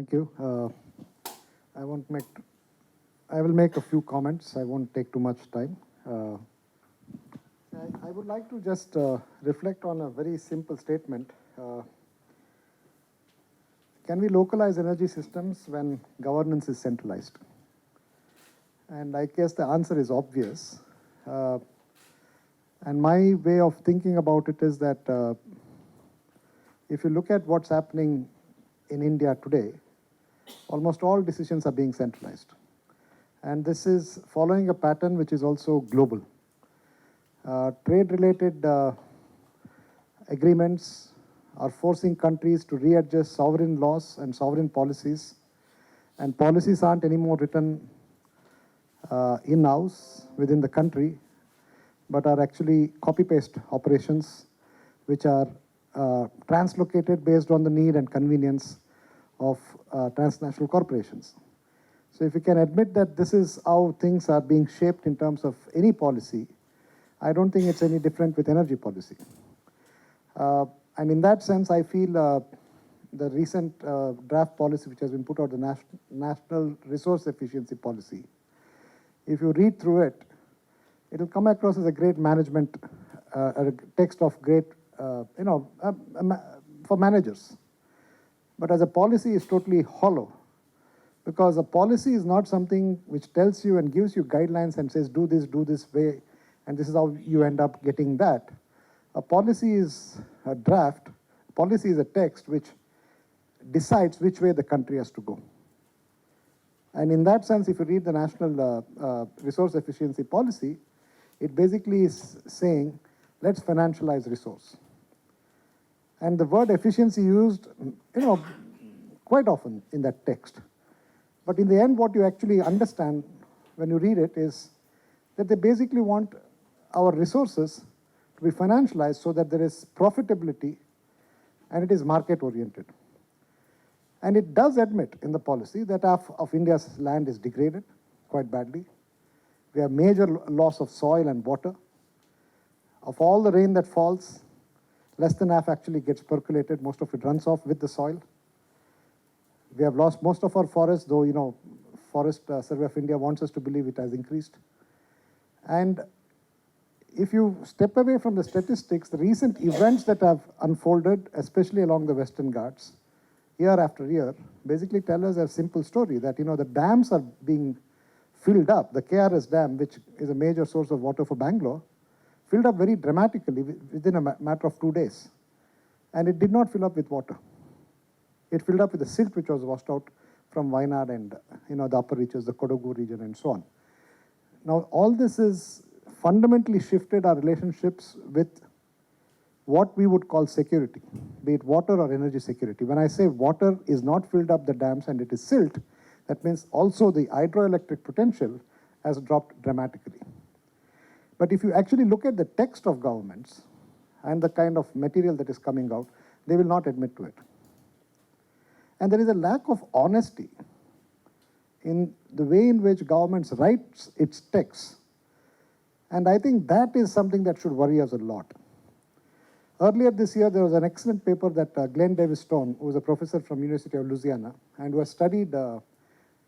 Thank you. I will make a few comments. I won't take too much time. I would like to just reflect on a very simple statement. Can we localize energy systems when governance is centralized? And I guess the answer is obvious. And my way of thinking about it is that if you look at what's happening in India today, almost all decisions are being centralized. And this is following a pattern which is also global. Trade-related agreements are forcing countries to readjust sovereign laws and sovereign policies. And policies aren't anymore written in-house within the country, but are actually copy-paste operations which are translocated based on the need and convenience of transnational corporations. So if you can admit that this is how things are being shaped in terms of any policy, I don't think it's any different with energy policy. And in that sense, I feel the recent draft policy which has been put out, the National Resource Efficiency Policy, if you read through it, it will come across as a great management, a text of great, for managers. But as a policy, it's totally hollow, because a policy is not something which tells you and gives you guidelines and says, do this way, and this is how you end up getting that. A policy is a draft. Policy is a text which decides which way the country has to go. And in that sense, if you read the National Resource Efficiency Policy, it basically is saying, let's financialize resource. And the word efficiency used, quite often in that text. But in the end, what you actually understand when you read it is that they basically want our resources to be financialized so that there is profitability and it is market-oriented. And it does admit in the policy that half of India's land is degraded quite badly. We have major loss of soil and water. Of all the rain that falls, less than half actually gets percolated. Most of it runs off with the soil. We have lost most of our forests, though, Forest Survey of India wants us to believe it has increased. And if you step away from the statistics, the recent events that have unfolded, especially along the Western Ghats, year after year, basically tell us a simple story that, the dams are being filled up. The KRS dam, which is a major source of water for Bangalore, filled up very dramatically within a matter of 2 days. And it did not fill up with water. It filled up with the silt which was washed out from Wayanad and, the upper reaches, the Kodagu region and so on. Now, all this is fundamentally shifted our relationships with what we would call security, be it water or energy security. When I say water is not filled up the dams and it is silt, that means also the hydroelectric potential has dropped dramatically. But if you actually look at the text of governments and the kind of material that is coming out, they will not admit to it. And there is a lack of honesty in the way in which governments writes its texts. And I think that is something that should worry us a lot. Earlier this year, there was an excellent paper that Glenn Davis Stone, who is a professor from University of Louisiana and who has studied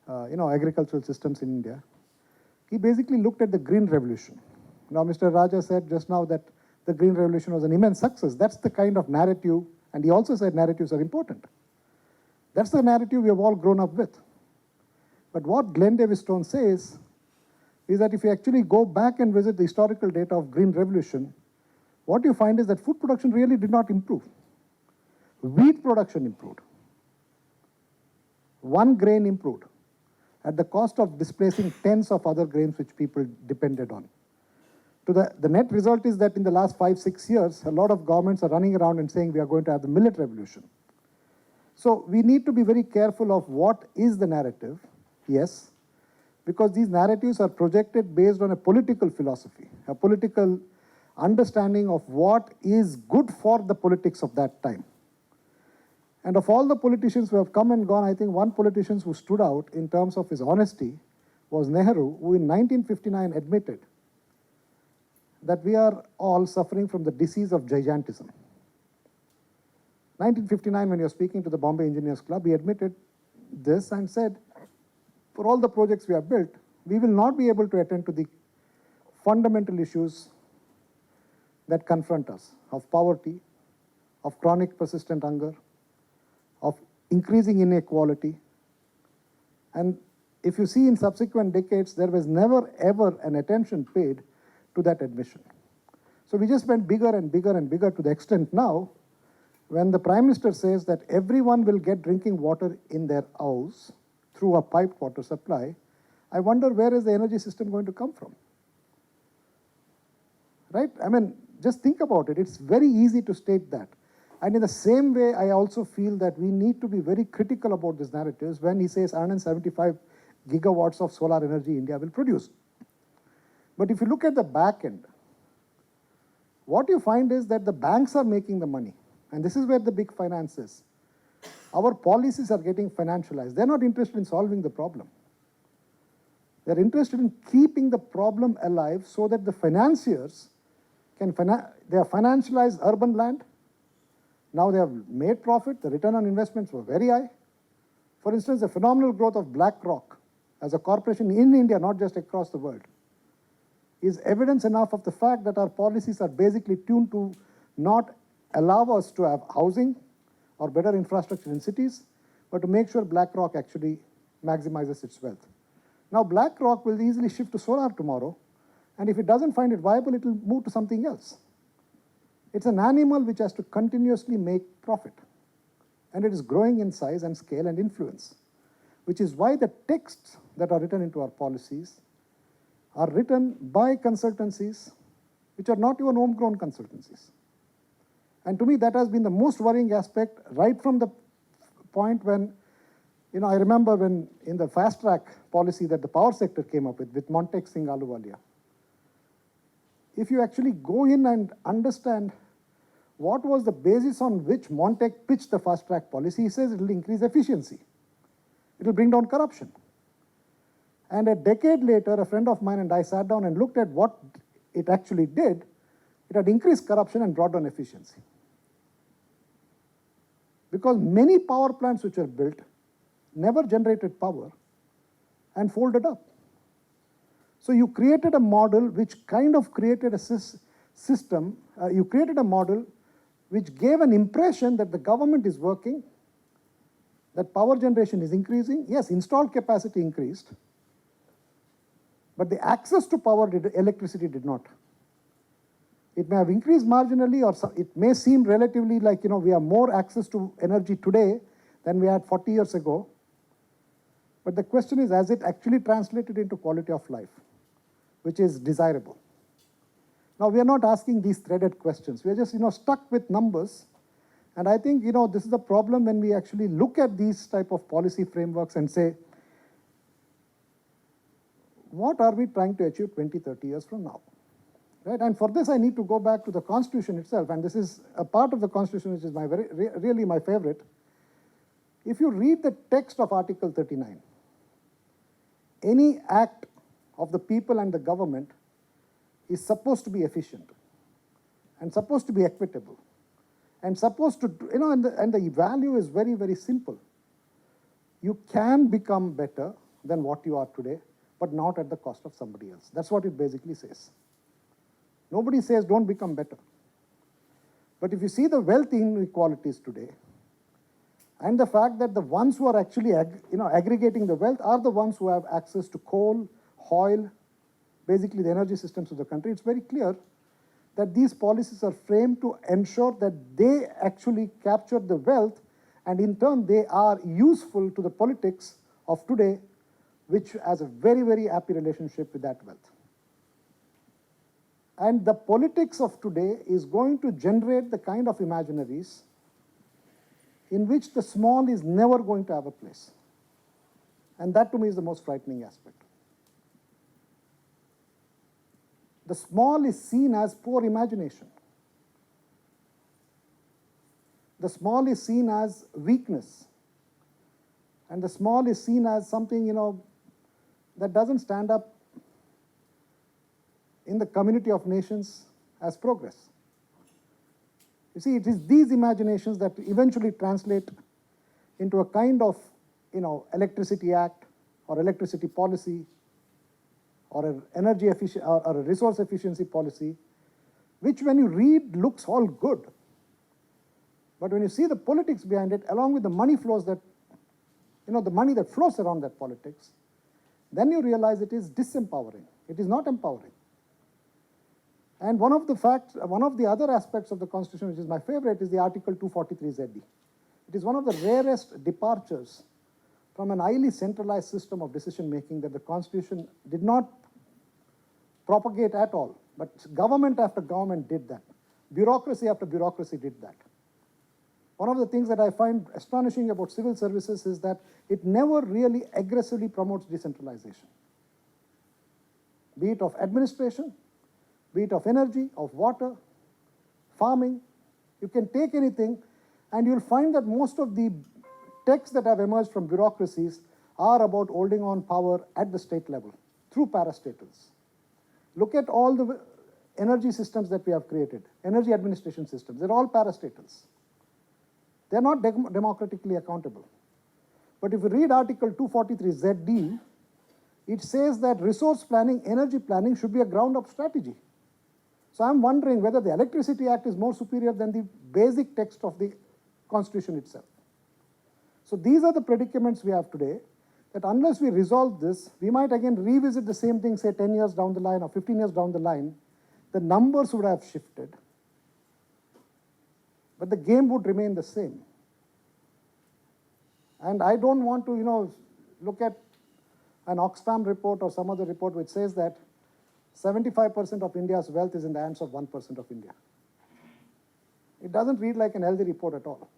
agricultural systems in India, he basically looked at the Green Revolution. Now, Mr. Raja said just now that the Green Revolution was an immense success. That's the kind of narrative, and he also said narratives are important. That's the narrative we have all grown up with. But what Glenn Davis Stone says is that if you actually go back and visit the historical data of Green Revolution, what you find is that food production really did not improve. Wheat production improved. One grain improved at the cost of displacing tens of other grains which people depended on. So the net result is that in the last 5-6 years, a lot of governments are running around and saying we are going to have the millet revolution. So we need to be very careful of what is the narrative, yes, because these narratives are projected based on a political philosophy, a political understanding of what is good for the politics of that time. And of all the politicians who have come and gone, I think one politician who stood out in terms of his honesty was Nehru, who in 1959 admitted that we are all suffering from the disease of gigantism. 1959, when he was speaking to the Bombay Engineers Club, he admitted this and said, for all the projects we have built, we will not be able to attend to the fundamental issues that confront us of poverty, of chronic persistent hunger, of increasing inequality. And if you see in subsequent decades, there was never ever an attention paid to that admission. So we just went bigger and bigger and bigger to the extent now, when the Prime Minister says that everyone will get drinking water in their house through a piped water supply, I wonder where is the energy system going to come from? Right? I mean, just think about it. It's very easy to state that. And in the same way, I also feel that we need to be very critical about these narratives when he says 175 gigawatts of solar energy India will produce. But if you look at the back end, what you find is that the banks are making the money. And this is where the big finance is. Our policies are getting financialized. They're not interested in solving the problem. They're interested in keeping the problem alive so that the financiers can they have financialized urban land. Now they have made profit. The return on investments were very high. For instance, the phenomenal growth of BlackRock as a corporation in India, not just across the world, is evidence enough of the fact that our policies are basically tuned to not allow us to have housing or better infrastructure in cities, but to make sure BlackRock actually maximizes its wealth. Now, BlackRock will easily shift to solar tomorrow, and if it doesn't find it viable, it will move to something else. It's an animal which has to continuously make profit, and it is growing in size and scale and influence, which is why the texts that are written into our policies are written by consultancies which are not even homegrown consultancies. And to me, that has been the most worrying aspect right from the point when, I remember when in the fast track policy that the power sector came up with Montek Singh Ahluwalia. If you actually go in and understand what was the basis on which Montek pitched the fast track policy, he says it will increase efficiency. It will bring down corruption. And a decade later, a friend of mine and I sat down and looked at what it actually did. It had increased corruption and brought down efficiency. Because many power plants which were built never generated power and folded up. So you created a model which kind of created a system, you created a model which gave an impression that the government is working, that power generation is increasing. Yes, installed capacity increased, but the access to power, electricity did not. It may have increased marginally, or it may seem relatively like, we have more access to energy today than we had 40 years ago. But the question is, has it actually translated into quality of life, which is desirable? Now, we are not asking these threaded questions. We are just, stuck with numbers. And I think, this is the problem when we actually look at these type of policy frameworks and say, what are we trying to achieve 20, 30 years from now? Right? And for this, I need to go back to the Constitution itself. And this is a part of the Constitution which is really my favorite. If you read the text of Article 39, any act of the people and the government is supposed to be efficient and supposed to be equitable and supposed to, and the value is very, very simple. You can become better than what you are today, but not at the cost of somebody else. That's what it basically says. Nobody says don't become better. But if you see the wealth inequalities today, and the fact that the ones who are actually aggregating the wealth are the ones who have access to coal, oil, basically the energy systems of the country, it's very clear that these policies are framed to ensure that they actually capture the wealth, and in turn they are useful to the politics of today, which has a very, very happy relationship with that wealth. And the politics of today is going to generate the kind of imaginaries in which the small is never going to have a place. And that to me is the most frightening aspect. The small is seen as poor imagination. The small is seen as weakness. And the small is seen as something, that doesn't stand up in the community of nations as progress. You see, it is these imaginations that eventually translate into a kind of Electricity Act or electricity policy or an energy efficient or a resource efficiency policy, which when you read looks all good. But when you see the politics behind it, along with the money flows that, the money that flows around that politics, then you realize it is disempowering. It is not empowering. And one of the other aspects of the Constitution, which is my favorite, is the Article 243ZD. It is one of the rarest departures from an highly centralized system of decision making that the Constitution did not propagate at all. But government after government did that. Bureaucracy after bureaucracy did that. One of the things that I find astonishing about civil services is that it never really aggressively promotes decentralization. Be it of administration, be it of energy, of water, farming. You can take anything and you'll find that most of the texts that have emerged from bureaucracies are about holding on power at the state level through parastatals. Look at all the energy systems that we have created, energy administration systems. They're all parastatals. They're not democratically accountable. But if you read Article 243ZD, it says that resource planning, energy planning should be a ground-up strategy. So I'm wondering whether the Electricity Act is more superior than the basic text of the Constitution itself. So these are the predicaments we have today, that unless we resolve this, we might again revisit the same thing, say 10 years down the line or 15 years down the line. The numbers would have shifted, but the game would remain the same. And I don't want to, look at an Oxfam report or some other report which says that 75% of India's wealth is in the hands of 1% of India. It doesn't read like an healthy report at all.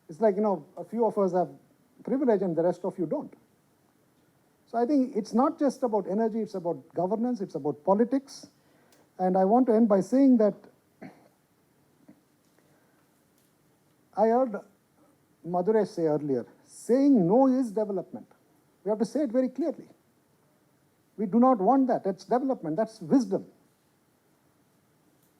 It's like, a few of us have privilege and the rest of you don't. So I think it's not just about energy, it's about governance, it's about politics. And I want to end by saying that I heard Madurai say earlier, saying no is development. We have to say it very clearly. We do not want that. That's development. That's wisdom.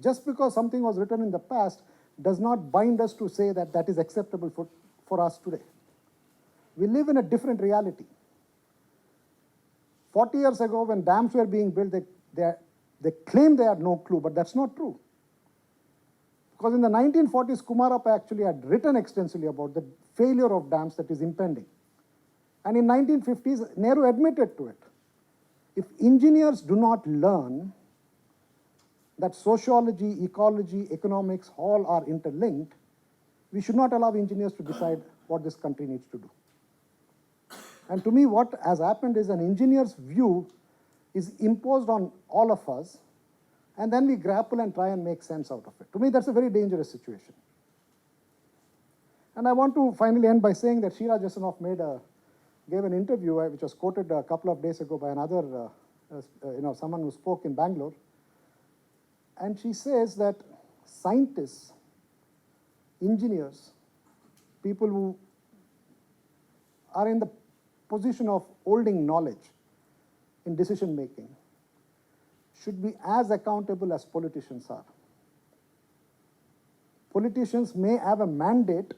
Just because something was written in the past does not bind us to say that that is acceptable for us today. We live in a different reality. 40 years ago, when dams were being built, they claimed they had no clue, but that's not true. Because in the 1940s, Kumarappa actually had written extensively about the failure of dams that is impending. And in 1950s, Nehru admitted to it. If engineers do not learn that sociology, ecology, economics, all are interlinked, we should not allow engineers to decide what this country needs to do. And to me, what has happened is an engineer's view is imposed on all of us, and then we grapple and try and make sense out of it. To me, that's a very dangerous situation. And I want to finally end by saying that Sheila Jasanoff gave an interview, which was quoted a couple of days ago by another, someone who spoke in Bangalore. And she says that scientists, engineers, people who are in the position of holding knowledge in decision making should be as accountable as politicians are. Politicians may have a mandate,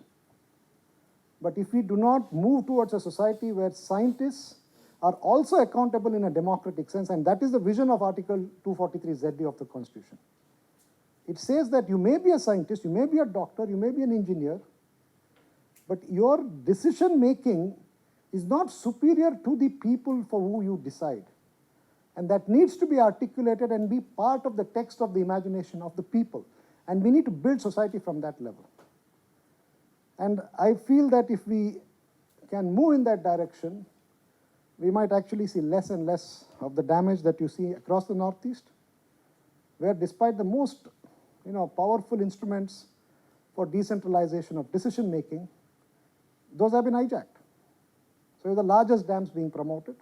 but if we do not move towards a society where scientists are also accountable in a democratic sense, and that is the vision of Article 243ZD of the Constitution. It says that you may be a scientist, you may be a doctor, you may be an engineer, but your decision making is not superior to the people for who you decide. And that needs to be articulated and be part of the text of the imagination of the people. And we need to build society from that level. And I feel that if we can move in that direction, we might actually see less and less of the damage that you see across the Northeast, where despite the most powerful instruments for decentralization of decision making, those have been hijacked. So the largest dams being promoted,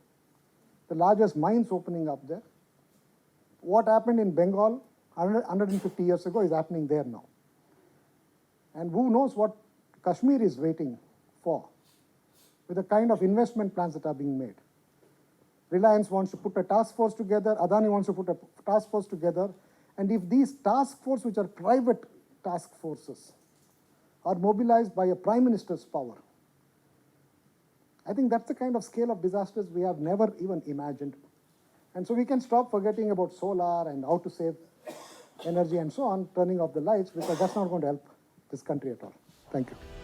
the largest mines opening up there. What happened in Bengal 150 years ago is happening there now. And who knows what Kashmir is waiting for with the kind of investment plans that are being made. Reliance wants to put a task force together, Adani wants to put a task force together, and if these task forces, which are private task forces, are mobilized by a prime minister's power, I think that's the kind of scale of disasters we have never even imagined. And so we can stop forgetting about solar and how to save energy and so on, turning off the lights, because that's not going to help this country at all. Thank you.